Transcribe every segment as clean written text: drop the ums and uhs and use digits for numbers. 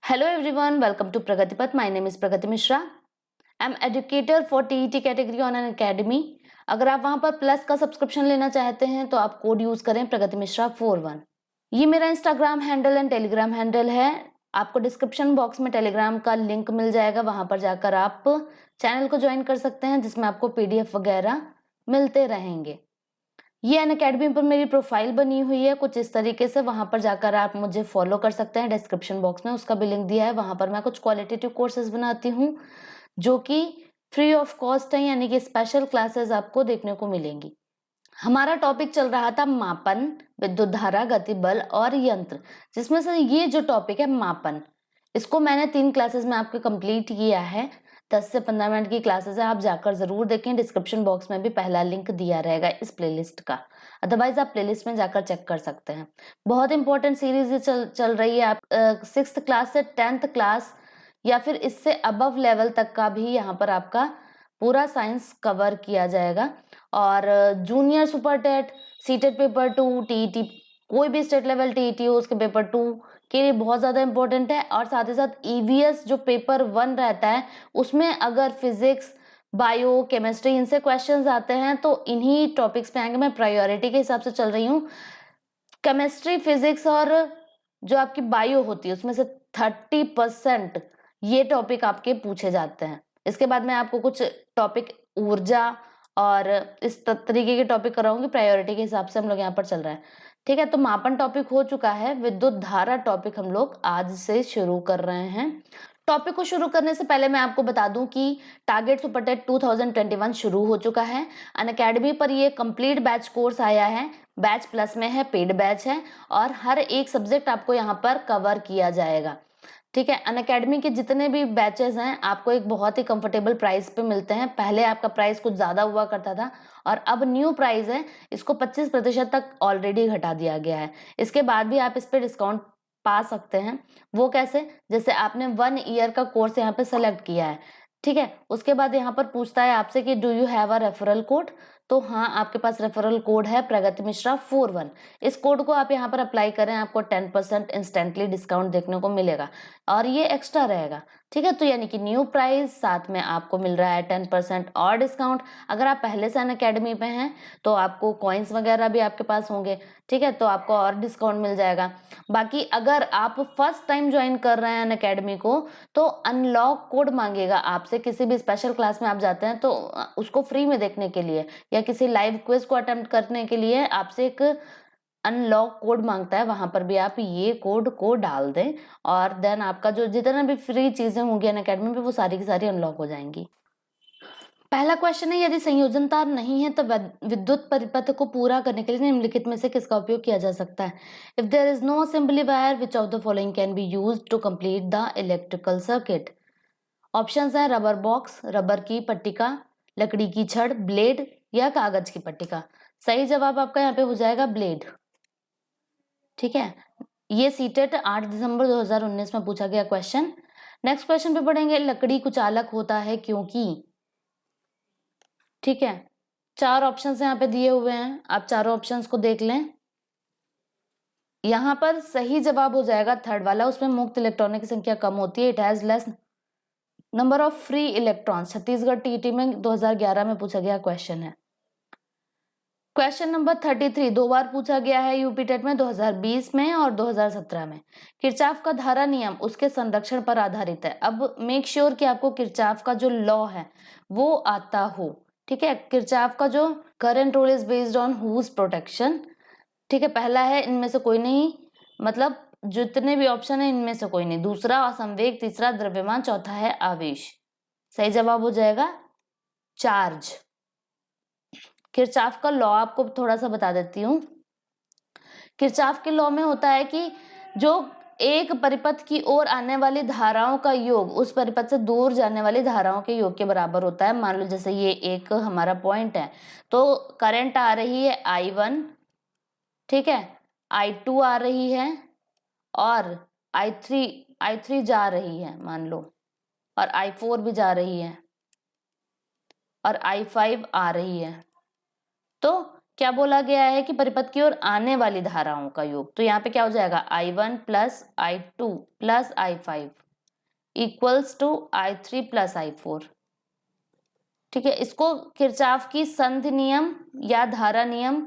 Hello everyone, welcome to Pragati Path. My name is Pragati Mishra. I'm educator for TET category on an academy. अगर आप वहां पर plus का subscription लेना चाहते हैं तो आप कोड यूज करें प्रगति मिश्रा 41। ये मेरा Instagram handle and Telegram handle है। आपको डिस्क्रिप्शन बॉक्स में टेलीग्राम का लिंक मिल जाएगा, वहां पर जाकर आप चैनल को ज्वाइन कर सकते हैं जिसमें आपको PDF वगैरह मिलते रहेंगे। ये अनअकैडमी पर मेरी प्रोफाइल बनी हुई है कुछ इस तरीके से, वहां पर जाकर आप मुझे फॉलो कर सकते हैं। डिस्क्रिप्शन बॉक्स में उसका भी लिंक दिया है। वहां पर मैं कुछ क्वालिटेटिव कोर्सेज बनाती हूँ जो कि फ्री ऑफ कॉस्ट है, यानी कि स्पेशल क्लासेस आपको देखने को मिलेंगी। हमारा टॉपिक चल रहा था मापन, विद्युत धारा, गति बल और यंत्र, जिसमें से ये जो टॉपिक है मापन, इसको मैंने 3 क्लासेस में आपको कंप्लीट किया है। 10 से 15 मिनट की क्लासेस है, आप जाकर जरूर देखें। डिस्क्रिप्शन बॉक्स में भी पहला लिंक दिया रहेगा इस प्लेलिस्ट का, अदरवाइज आप प्लेलिस्ट में जाकर चेक कर सकते हैं। बहुत इंपॉर्टेंट सीरीज चल रही है। आप 6th क्लास से 10th क्लास या फिर इससे अबव लेवल तक का भी यहाँ पर आपका पूरा साइंस कवर किया जाएगा। और junior super TET, CTET paper 2, TET, कोई भी स्टेट लेवल टीईटी हो उसके पेपर 2 के लिए बहुत ज़्यादा इंपॉर्टेंट है। और साथ ही साथ ईवीएस जो पेपर 1 रहता है उसमें अगर फिजिक्स, बायो, केमिस्ट्री इनसे क्वेश्चंस आते हैं तो इन्हीं टॉपिक्स पे आएंगे। मैं प्रायोरिटी के हिसाब से चल रही हूँ। केमिस्ट्री, फिजिक्स और जो आपकी बायो होती है उसमें से 30% ये टॉपिक आपके पूछे जाते हैं। इसके बाद मैं आपको कुछ टॉपिक ऊर्जा और इस तरीके के टॉपिक कराऊंगी। प्रायोरिटी के हिसाब से हम लोग यहाँ पर चल रहे हैं, ठीक है। तो मापन टॉपिक हो चुका है, विद्युत धारा टॉपिक हम लोग आज से शुरू कर रहे हैं। टॉपिक को शुरू करने से पहले मैं आपको बता दूं कि टारगेट सुपर टेट 2021 शुरू हो चुका है। अनअकैडमी पर ये कंप्लीट बैच कोर्स आया है। बैच प्लस में है, पेड बैच है और हर एक सब्जेक्ट आपको यहाँ पर कवर किया जाएगा, ठीक है। अनअकैडमी के जितने भी बैचेस हैं आपको एक बहुत ही कंफर्टेबल प्राइस पे मिलते हैं। पहले आपका प्राइस कुछ ज्यादा हुआ करता था और अब न्यू प्राइस है, इसको 25% तक ऑलरेडी घटा दिया गया है। इसके बाद भी आप इस पे डिस्काउंट पा सकते हैं। वो कैसे? जैसे आपने 1 ईयर का कोर्स यहाँ पे सेलेक्ट किया है, ठीक है। उसके बाद यहाँ पर पूछता है आपसे कि do you have a referral code. तो हाँ, आपके पास रेफरल कोड है प्रगति मिश्रा 41। इस कोड को आप यहाँ पर अप्लाई करें, आपको 10% इंस्टेंटली डिस्काउंट देखने को मिलेगा और ये एक्स्ट्रा रहेगा, ठीक है। तो यानी कि न्यू प्राइस साथ में आपको मिल रहा है 10% और डिस्काउंट। अगर आप पहले से अनअकैडमी पे हैं तो आपको कॉइन्स वगैरह भी आपके पास होंगे, ठीक है, तो आपको और डिस्काउंट मिल जाएगा। बाकी अगर आप फर्स्ट टाइम ज्वाइन कर रहे हैं अनअकैडमी को तो अनलॉक कोड मांगेगा आपसे। किसी भी स्पेशल क्लास में आप जाते हैं तो उसको फ्री में देखने के लिए या किसी लाइव क्विज को अटेम्प्ट करने के लिए आपसे एक अनलॉक कोड मांगता है। वहां पर भी आप ये कोड को डाल दें और देन आपका जो जितना भी फ्री चीजें होंगी अनअकैडमी पे वो सारी की सारी अनलॉक हो जाएंगी। पहला क्वेश्चन है, यदि संयोजन तार नहीं है तो विद्युत परिपथ को पूरा करने के लिए निम्नलिखित में से किसका उपयोग किया जा सकता है? If there is no assembly wire which of the following can be used to complete the electrical circuit? Options है रबर बॉक्स, रबर की पट्टिका, लकड़ी की छड़, ब्लेड या कागज की पट्टिका। सही जवाब आपका यहाँ पे हो जाएगा ब्लेड, ठीक है। ये सीटेट 8 दिसंबर 2019 में पूछा गया क्वेश्चन। नेक्स्ट क्वेश्चन पे पढ़ेंगे, लकड़ी कुचालक होता है क्योंकि, ठीक है। 4 ऑप्शंस यहाँ पे दिए हुए हैं, आप चारों ऑप्शंस को देख लें। यहाँ पर सही जवाब हो जाएगा थर्ड वाला, उसमें मुक्त इलेक्ट्रॉनों की संख्या कम होती है। It has less number of free electrons. Chhattisgarh TET में 2011 में पूछा गया क्वेश्चन है। क्वेश्चन नंबर 33 2 बार पूछा गया है यूपी टेट में, 2020 में और 2017 में। किरचॉफ का धारा नियम उसके संरक्षण पर आधारित है। अब मेक श्योर कि आपको किरचॉफ का जो लॉ है वो आता हो, ठीक है। किरचॉफ का जो current rule is based on whose protection, ठीक है। पहला है इनमें से कोई नहीं, मतलब जितने भी ऑप्शन है इनमें से कोई नहीं। दूसरा संवेग, तीसरा द्रव्यमान, चौथा है आवेश। सही जवाब हो जाएगा चार्ज। किरचॉफ का लॉ आपको थोड़ा सा बता देती हूँ। किरचॉफ के लॉ में होता है कि जो एक परिपथ की ओर आने वाली धाराओं का योग उस परिपथ से दूर जाने वाली धाराओं के योग के बराबर होता है। मान लो जैसे ये एक हमारा पॉइंट है तो करंट आ रही है I1, ठीक है, I2 आ रही है और I3 जा रही है मान लो, और I4 भी जा रही है और I5 आ रही है। तो क्या बोला गया है कि परिपथ की ओर आने वाली धाराओं का योग, तो यहाँ पे क्या हो जाएगा I1 plus I2 plus I5 equals to I3 plus I4। ठीक है, इसको किरचॉफ की संधि नियम या धारा नियम,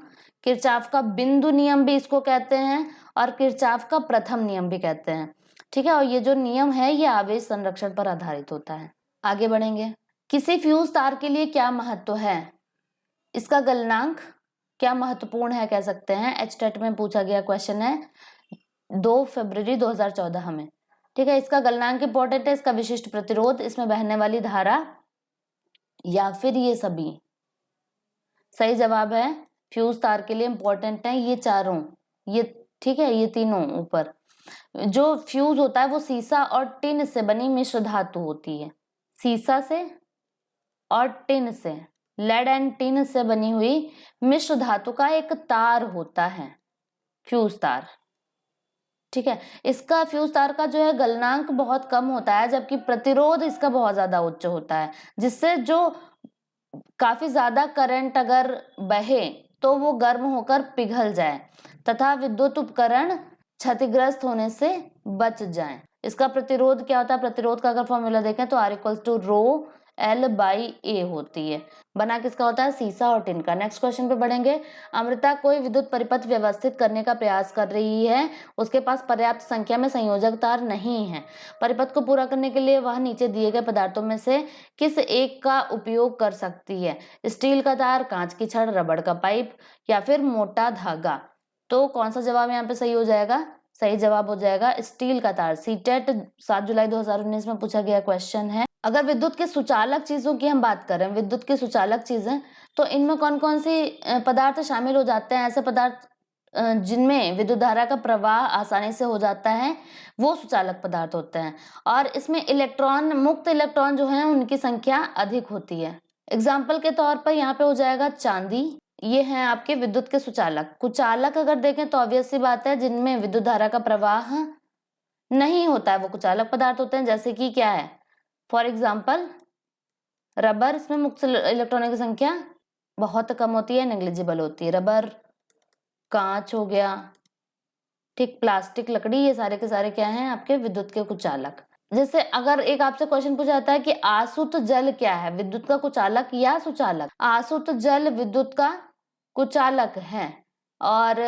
किरचॉफ का बिंदु नियम भी इसको कहते हैं और किरचॉफ का प्रथम नियम भी कहते हैं। ठीक है, और ये जो नियम है ये आवेश संरक्षण पर आधारित होता है। आगे बढ़ेंगे। किसी फ्यूज तार के लिए क्या महत्व है? इसका गलनांक क्या महत्वपूर्ण है कह सकते हैं। एचटेट में पूछा गया क्वेश्चन है 2 फरवरी 2014 में। ठीक है, इसका गलनांक इंपॉर्टेंट है, इसका विशिष्ट प्रतिरोध, इसमें बहने वाली धारा, या फिर ये सभी। सही जवाब है फ्यूज तार के लिए इंपॉर्टेंट है ये चारों, ये ठीक है, ये तीनों ऊपर। जो फ्यूज होता है वो सीसा और टिन से बनी मिश्र धातु होती है, सीसा से और टिन से, लेड एंड टिन से बनी हुई मिश्र धातु का एक तार होता है फ्यूज तार। ठीक है, इसका फ्यूज तार का जो है गलनांक बहुत कम होता है, जबकि प्रतिरोध इसका बहुत ज्यादा उच्च होता है, जिससे जो काफी ज्यादा करंट अगर बहे तो वो गर्म होकर पिघल जाए तथा विद्युत उपकरण क्षतिग्रस्त होने से बच जाएं। इसका प्रतिरोध क्या होता है? प्रतिरोध का अगर फॉर्मूला देखें तो R equals to rho L by A होती है। बना किसका होता है? सीसा और टिन का। नेक्स्ट क्वेश्चन पे बढ़ेंगे। अमृता कोई विद्युत परिपथ व्यवस्थित करने का प्रयास कर रही है, उसके पास पर्याप्त संख्या में संयोजक तार नहीं है। परिपथ को पूरा करने के लिए वह नीचे दिए गए पदार्थों में से किस एक का उपयोग कर सकती है? स्टील का तार, कांच की छड़, रबड़ का पाइप या फिर मोटा धागा। तो कौन सा जवाब यहाँ पे सही हो जाएगा? सही जवाब हो जाएगा स्टील का तार। सीटेट 7 जुलाई 2019 में पूछा गया क्वेश्चन है। अगर विद्युत के सुचालक चीजों की हम बात करें, विद्युत की सुचालक चीजें, तो इनमें कौन कौन सी पदार्थ शामिल हो जाते हैं? ऐसे पदार्थ जिनमें विद्युत धारा का प्रवाह आसानी से हो जाता है वो सुचालक पदार्थ होते हैं, और इसमें इलेक्ट्रॉन, मुक्त इलेक्ट्रॉन जो है उनकी संख्या अधिक होती है। एग्जाम्पल के तौर पर यहाँ पे हो जाएगा चांदी। ये हैं आपके विद्युत के सुचालक। कुचालक अगर देखें तो ऑब्वियस सी बात है, जिनमें विद्युत धारा का प्रवाह नहीं होता है वो कुचालक पदार्थ होते हैं। जैसे कि क्या है? फॉर एग्जाम्पल रबर, इसमें मुक्त इलेक्ट्रॉनों की संख्या बहुत कम होती है, नेग्लिजिबल होती है। रबर, कांच हो गया, ठीक, प्लास्टिक, लकड़ी, ये सारे के सारे क्या हैं? आपके विद्युत के कुचालक। जैसे अगर एक आपसे क्वेश्चन पूछा जाता है कि आसुत जल क्या है, विद्युत का कुचालक या सुचालक? आसुत जल विद्युत का कुचालक है। और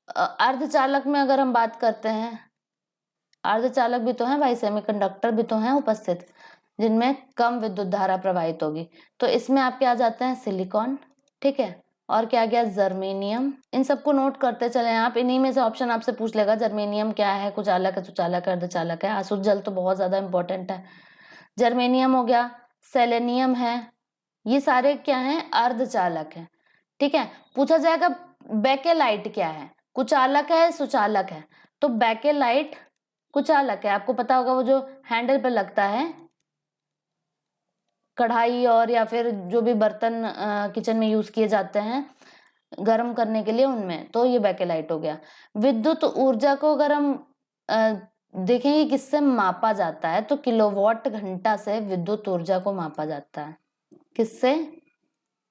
अर्धचालक में अगर हम बात करते हैं, अर्धचालक भी तो है भाई, सेमीकंडक्टर भी तो हैं उपस्थित, जिनमें कम विद्युत धारा प्रवाहित होगी। तो इसमें आपके आ जाते हैं सिलिकॉन, ठीक है, और क्या गया? जर्मेनियम। इन सबको नोट करते चले आप, इन्हीं में से ऑप्शन आपसे पूछ लेगा जर्मेनियम क्या है, कुचालक है, सुचालक है, अर्धचालक है। आसुत जल तो बहुत ज्यादा इंपॉर्टेंट है। जर्मेनियम हो गया, सेलेनियम है, ये सारे क्या हैं? अर्धचालक है। ठीक है, पूछा जाएगा बेकेलाइट क्या है? कुचालक है, सुचालक है? तो बेकेलाइट कुचालक है। आपको पता होगा वो जो हैंडल पे लगता है कढ़ाई और या फिर जो भी बर्तन किचन में यूज किए जाते हैं गर्म करने के लिए, उनमें, तो ये बेकेलाइट हो गया। विद्युत ऊर्जा को अगर हम देखेंगे किससे मापा जाता है, तो किलोवाट घंटा से विद्युत ऊर्जा को मापा जाता है। किससे?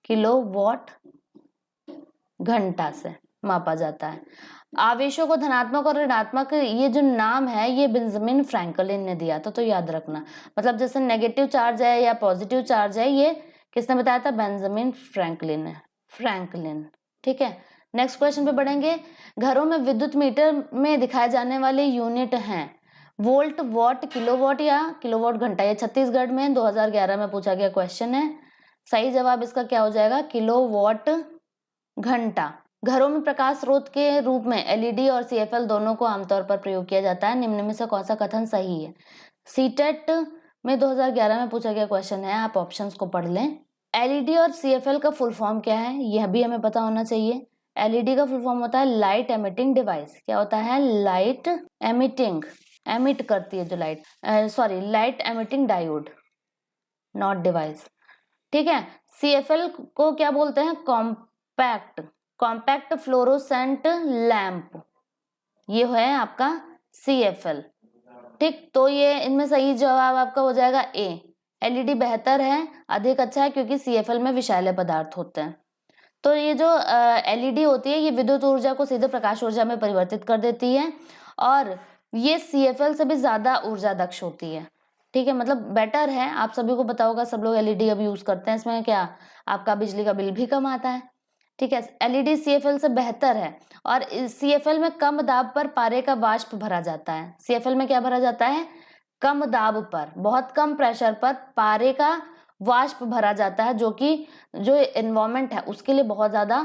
किलोवाट घंटा से मापा जाता है। आवेशों को धनात्मक और ऋणात्मक, ये जो नाम है ये बेंजामिन फ्रैंकलिन ने दिया था, तो याद रखना। मतलब जैसे नेगेटिव चार्ज है या पॉजिटिव चार्ज है, ये किसने बताया था? बेंजामिन फ्रैंकलिन है, फ्रैंकलिन। ठीक है, नेक्स्ट क्वेश्चन पे बढ़ेंगे। घरों में विद्युत मीटर में दिखाए जाने वाले यूनिट हैं वोल्ट, वॉट, किलोवाट या किलोवाट घंटा। ये छत्तीसगढ़ में 2011 में पूछा गया क्वेश्चन है। सही जवाब इसका क्या हो जाएगा? किलोवाट घंटा। घरों में प्रकाश स्रोत के रूप में एलईडी और सीएफएल दोनों को आमतौर पर प्रयोग किया जाता है। निम्न में से कौन सा कथन सही है? सीटेट में 2011 में पूछा गया क्वेश्चन है, आप ऑप्शंस को पढ़ लें। एलईडी और सीएफएल का फुल फॉर्म क्या है, यह भी हमें पता होना चाहिए। एलईडी का फुल फॉर्म होता है लाइट एमिटिंग डिवाइस। क्या होता है? लाइट एमिटिंग, एमिट करती है जो light, sorry, light emitting diode, not device. ठीक है, सीएफएल को क्या बोलते हैं? कॉम्पैक्ट, कॉम्पैक्ट फ्लोरोसेंट लैंप, ये है आपका सीएफएल। ठीक, तो ये इनमें सही जवाब आपका हो जाएगा ए। एलईडी बेहतर है, अधिक अच्छा है, क्योंकि सीएफएल में विषैले पदार्थ होते हैं। तो ये जो एलईडी होती है ये विद्युत ऊर्जा को सीधे प्रकाश ऊर्जा में परिवर्तित कर देती है और ये सीएफएल से भी ज्यादा ऊर्जा दक्ष होती है। ठीक है, मतलब बेटर है। आप सभी को पता होगा, सब लोग एलईडी अब यूज करते हैं। इसमें क्या आपका बिजली का बिल भी कम आता है। ठीक है, एलईडी सीएफएल से बेहतर है और सीएफएल में कम दाब पर पारे का वाष्प भरा जाता है। सीएफएल में क्या भरा जाता है? कम दाब पर, बहुत कम प्रेशर पर पारे का वाष्प भरा जाता है, जो कि जो एनवायरमेंट है उसके लिए बहुत ज्यादा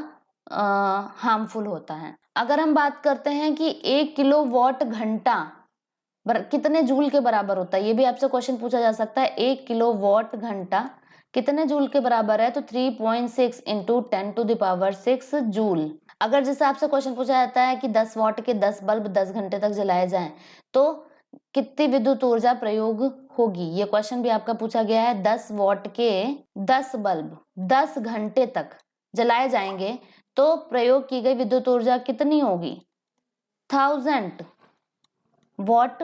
हार्मफुल होता है। अगर हम बात करते हैं कि 1 किलोवाट घंटा कितने जूल के बराबर होता है, ये भी आपसे क्वेश्चन पूछा जा सकता है। 1 किलोवाट घंटा कितने जूल के बराबर है? तो 3.6 इंटू 10⁶ जूल। अगर जैसे आपसे क्वेश्चन पूछा जाता है कि 10 वाट के 10 बल्ब 10 घंटे तक जलाए जाएं तो कितनी विद्युत ऊर्जा प्रयोग होगी? ये क्वेश्चन भी आपका पूछा गया है। 10 वाट के 10 बल्ब 10 घंटे तक जलाए जाएंगे तो प्रयोग की गई विद्युत ऊर्जा कितनी होगी? 1000 वाट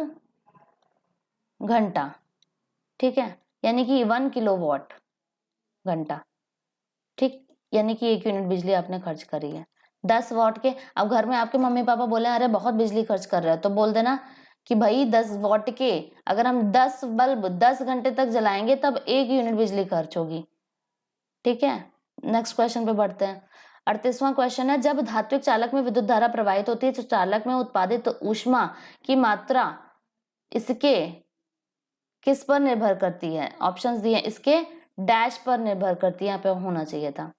घंटा। ठीक है, यानी कि 1 किलोवाट घंटा। ठीक, यानी कि 1 यूनिट बिजली आपने खर्च करी है 10 वाट के। अब घर में आपके मम्मी पापा बोले अरे बहुत बिजली खर्च कर रहे हो, तो बोल देना कि भाई 10 वाट के अगर हम 10 बल्ब 10 घंटे तक जलाएंगे तब 1 यूनिट बिजली खर्च होगी। ठीक है, नेक्स्ट क्वेश्चन पे बढ़ते हैं। 38वां क्वेश्चन है, जब धात्विक चालक में विद्युत धारा प्रवाहित होती है तो चालक में उत्पादित ऊष्मा की मात्रा इसके किस पर निर्भर करती है? ऑप्शंस दिए, इसके डैश पर निर्भर करती है, यहाँ पे होना चाहिए था।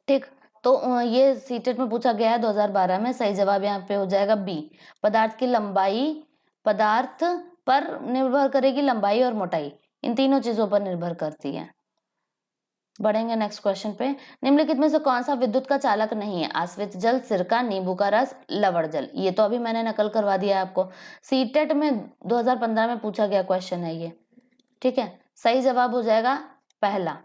ठीक, तो ये सीटेट में पूछा गया है 2012 में। सही जवाब यहाँ पे हो जाएगा बी। पदार्थ की लंबाई, पदार्थ पर निर्भर करेगी, लंबाई और मोटाई इन तीनों चीजों पर निर्भर करती है। बढ़ेंगे नेक्स्ट क्वेश्चन पे। निम्नलिखित में से कौन सा विद्युत का चालक नहीं है? आश्रित जल, सिरका, नींबू का रस, लवण जल। ये तो अभी मैंने नकल करवा दिया है आपको। सीटेट में 2015 में पूछा गया क्वेश्चन है ये। ठीक है, सही जवाब हो जाएगा पहला,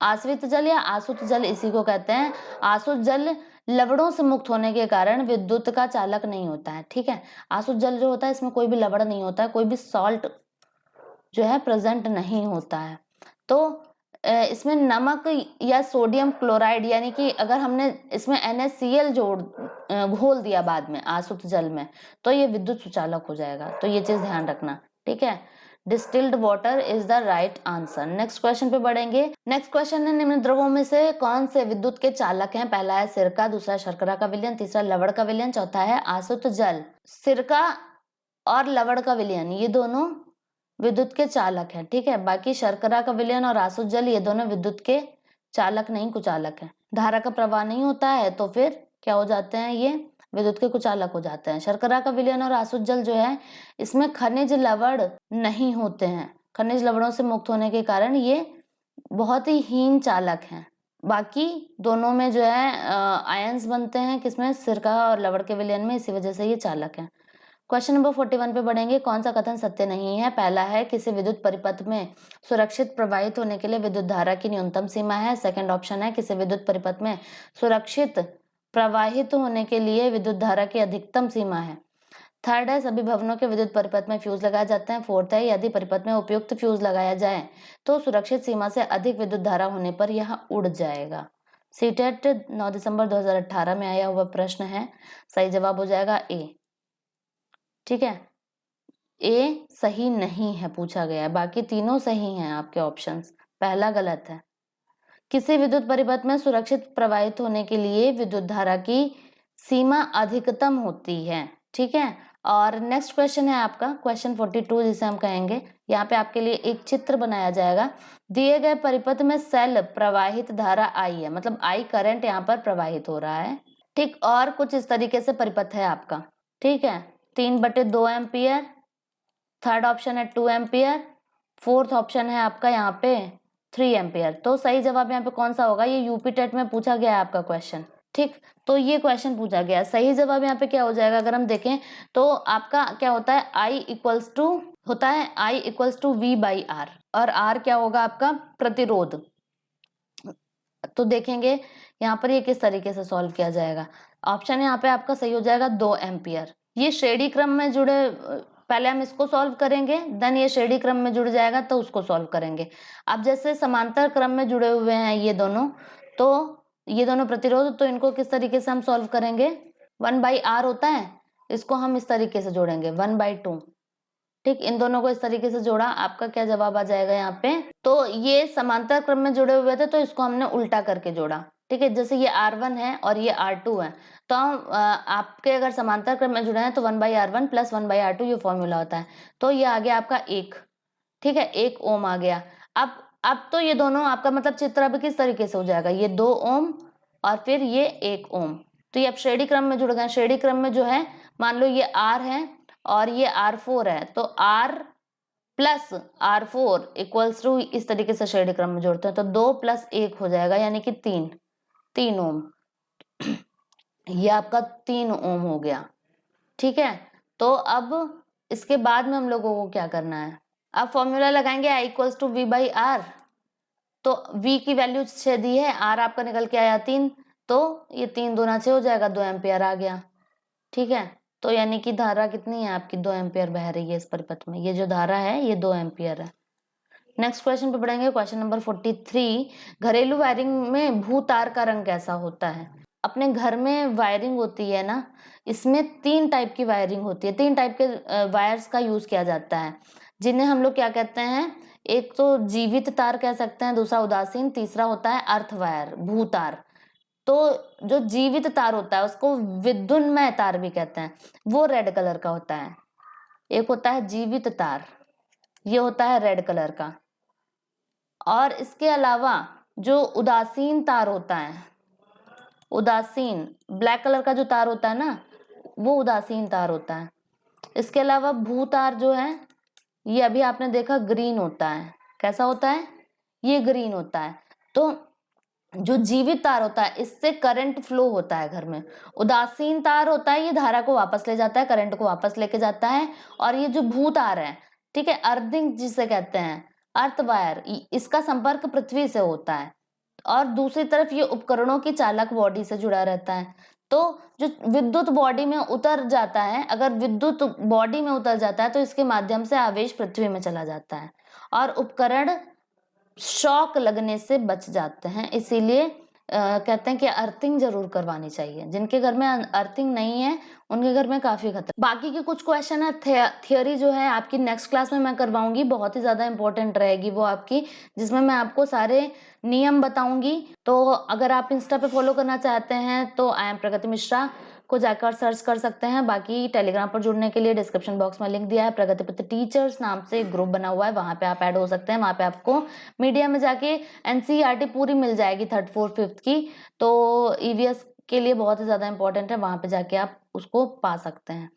आश्रित जल या आसुत जल इसी को कहते हैं। आसुत जल लवणों से मुक्त होने के कारण विद्युत का चालक नहीं होता है। ठीक है, आसुत जल जो होता है इसमें कोई भी लवण नहीं होता है, कोई भी सॉल्ट जो है प्रेजेंट नहीं होता है। तो इसमें नमक या सोडियम क्लोराइड, यानी कि अगर हमने इसमें NaCl घोल दिया बाद में आसुत जल में तो ये विद्युत सुचालक हो जाएगा। तो ये चीज ध्यान रखना। ठीक है, distilled water is the right answer. Next question पे बढ़ेंगे। नेक्स्ट क्वेश्चन है, निम्न द्रवों में से कौन से विद्युत के चालक हैं? पहला है सिरका, दूसरा शर्करा का विलयन, तीसरा लवण का विलयन, चौथा है आसुत जल। सिरका और लवण का विलयन ये दोनों विद्युत के चालक हैं। ठीक है, बाकी शर्करा का विलयन और आसुत जल ये दोनों विद्युत के चालक नहीं कुचालक हैं। धारा का प्रवाह नहीं होता है तो फिर क्या हो जाते हैं? ये विद्युत के कुचालक हो जाते हैं। शर्करा का विलयन और आसुत जल जो है इसमें खनिज लवण नहीं होते हैं, खनिज लवणों से मुक्त होने के कारण ये बहुत ही हीन चालक हैं। बाकी दोनों में जो है आयंस बनते हैं, किसमें? सिरका और लवण के विलयन में, इसी वजह से ये चालक हैं। क्वेश्चन नंबर 41 पे बढ़ेंगे। कौन सा कथन सत्य नहीं है? पहला है किसी विद्युत परिपथ में सुरक्षित प्रवाहित होने के लिए विद्युत धारा की न्यूनतम सीमा है। सेकंड ऑप्शन है किसी विद्युत परिपथ में सुरक्षित प्रवाहित होने के लिए विद्युत धारा की अधिकतम सीमा है। थर्ड है सभी भवनों के विद्युत परिपथ में फ्यूज लगाए जाते हैं। फोर्थ है यदि परिपथ में उपयुक्त फ्यूज लगाया जाए तो सुरक्षित सीमा से अधिक विद्युत धारा होने पर यह उड़ जाएगा। सीटेट 9 दिसंबर 2018 में आया हुआ प्रश्न है। सही जवाब हो जाएगा ए। ठीक है, ए सही नहीं है पूछा गया है, बाकी तीनों सही हैं आपके ऑप्शंस। पहला गलत है। किसी विद्युत परिपथ में सुरक्षित प्रवाहित होने के लिए विद्युत धारा की सीमा अधिकतम होती है। ठीक है, और नेक्स्ट क्वेश्चन है आपका क्वेश्चन 42 जिसे हम कहेंगे। यहाँ पे आपके लिए एक चित्र बनाया जाएगा। दिए गए परिपथ में सेल प्रवाहित धारा आई है, मतलब आई करंट यहाँ पर प्रवाहित हो रहा है। ठीक, और कुछ इस तरीके से परिपथ है आपका। ठीक है, 3/2 एम्पियर, थर्ड ऑप्शन है 2 एम्पियर, फोर्थ ऑप्शन है आपका यहाँ पे 3 एम्पियर। तो सही जवाब यहाँ पे कौन सा होगा? ये यूपी टेट में पूछा गया है आपका क्वेश्चन। ठीक, तो ये क्वेश्चन पूछा गया। सही जवाब यहाँ पे क्या हो जाएगा? अगर हम देखें तो आपका क्या होता है? I इक्वल्स टू V/R, और R क्या होगा आपका? प्रतिरोध। तो देखेंगे यहाँ पर ये किस तरीके से सॉल्व किया जाएगा। ऑप्शन यहाँ पे आपका सही हो जाएगा 2 एम्पियर। ये श्रेणी क्रम में जुड़े, पहले हम इसको सॉल्व करेंगे, देन ये श्रेणी क्रम में जुड़ जाएगा तो उसको सॉल्व करेंगे। अब जैसे समांतर क्रम में जुड़े हुए हैं ये दोनों, तो ये दोनों प्रतिरोध, तो इनको किस तरीके से हम सॉल्व करेंगे, 1/r होता है, इसको हम इस तरीके से जोड़ेंगे 1/2। ठीक, इन दोनों को इस तरीके से जोड़ा, आपका क्या जवाब आ जाएगा यहाँ पे। तो ये समांतर क्रम में जुड़े हुए थे तो इसको हमने उल्टा करके जोड़ा। ठीक है, जैसे ये R1 है और ये R2 है, तो आपके अगर समांतर क्रम में जुड़े हैं तो 1/R1 प्लस 1/R2 ये फॉर्मूला होता है। तो ये आ गया आपका 1। ठीक है, 1 ओम आ गया। अब तो ये दोनों आपका मतलब चित्र अब किस तरीके से हो जाएगा, ये 2 ओम और फिर ये 1 ओम। तो ये अब श्रेणी क्रम में जुड़ गए। श्रेणी क्रम में जो है, मान लो ये R है और ये R4 है, तो R plus R4 equals to, इस तरीके से श्रेणी क्रम में जोड़ते हैं तो 2 + 1 हो जाएगा, यानी कि 3 ओम। ये आपका 3 ओम हो गया। ठीक है, तो अब इसके बाद में हम लोगों को क्या करना है, अब फॉर्मूला लगाएंगे I = V/R। तो V की वैल्यू 6 दी है, R आपका निकल के आया 3, तो ये 3 दूना 6 हो जाएगा, 2 एम्पियर आ गया। ठीक है, तो यानी कि धारा कितनी है आपकी, 2 एम्पियर बह रही है इस परिपथ में। ये जो धारा है ये 2 एम्पियर है। नेक्स्ट क्वेश्चन पे बढ़ेंगे, क्वेश्चन नंबर 43। घरेलू वायरिंग में भू तार का रंग कैसा होता है। अपने घर में वायरिंग होती है ना, इसमें 3 टाइप की वायरिंग होती है, 3 टाइप के वायर्स का यूज किया जाता है, जिन्हें हम लोग क्या कहते हैं, एक तो जीवित तार कह सकते हैं, दूसरा उदासीन, तीसरा होता है अर्थ वायर, भू तार। तो जो जीवित तार होता है उसको विद्युन्मय तार भी कहते हैं, वो रेड कलर का होता है। एक होता है जीवित तार, ये होता है रेड कलर का। और इसके अलावा जो उदासीन तार होता है, उदासीन ब्लैक कलर का जो तार होता है ना, वो उदासीन तार होता है। इसके अलावा भू तार जो है, ये अभी आपने देखा ग्रीन होता है। कैसा होता है, ये ग्रीन होता है। तो जो जीवित तार होता है इससे करंट फ्लो होता है घर में। उदासीन तार होता है, ये धारा को वापस ले जाता है, करंट को वापस लेके जाता है। और ये जो भू तार है, ठीक है, अर्थिंग जिसे कहते हैं, अर्थ वायर, इसका संपर्क पृथ्वी से होता है। और दूसरी तरफ ये उपकरणों की चालक बॉडी से जुड़ा रहता है। तो जो विद्युत बॉडी में उतर जाता है, अगर विद्युत बॉडी में उतर जाता है तो इसके माध्यम से आवेश पृथ्वी में चला जाता है और उपकरण शॉक लगने से बच जाते हैं। इसीलिए कहते हैं कि अर्थिंग जरूर करवानी चाहिए। जिनके घर में अर्थिंग नहीं है उनके घर में काफी खतरा। बाकी के कुछ क्वेश्चन है, थियोरी जो है आपकी नेक्स्ट क्लास में मैं करवाऊंगी, बहुत ही ज्यादा इंपॉर्टेंट रहेगी वो आपकी, जिसमें मैं आपको सारे नियम बताऊंगी। तो अगर आप इंस्टा पे फॉलो करना चाहते हैं तो आई एम प्रगति मिश्रा को जाकर सर्च कर सकते हैं। बाकी टेलीग्राम पर जुड़ने के लिए डिस्क्रिप्शन बॉक्स में लिंक दिया है, प्रगतिपथ टीचर्स नाम से एक ग्रुप बना हुआ है, वहां पे आप ऐड हो सकते हैं। वहां पे आपको मीडिया में जाके एनसीईआरटी पूरी मिल जाएगी 3rd 4th 5th की। तो ईवीएस के लिए बहुत ही ज्यादा इंपॉर्टेंट है, वहां पे जाके आप उसको पा सकते हैं।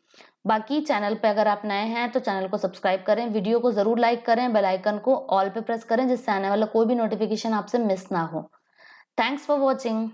बाकी चैनल पे अगर आप नए हैं तो चैनल को सब्सक्राइब करें, वीडियो को जरूर लाइक करें, बेल आइकन को ऑल पे प्रेस करें, जिससे आने वाला कोई भी नोटिफिकेशन आपसे मिस ना हो। Thanks for watching.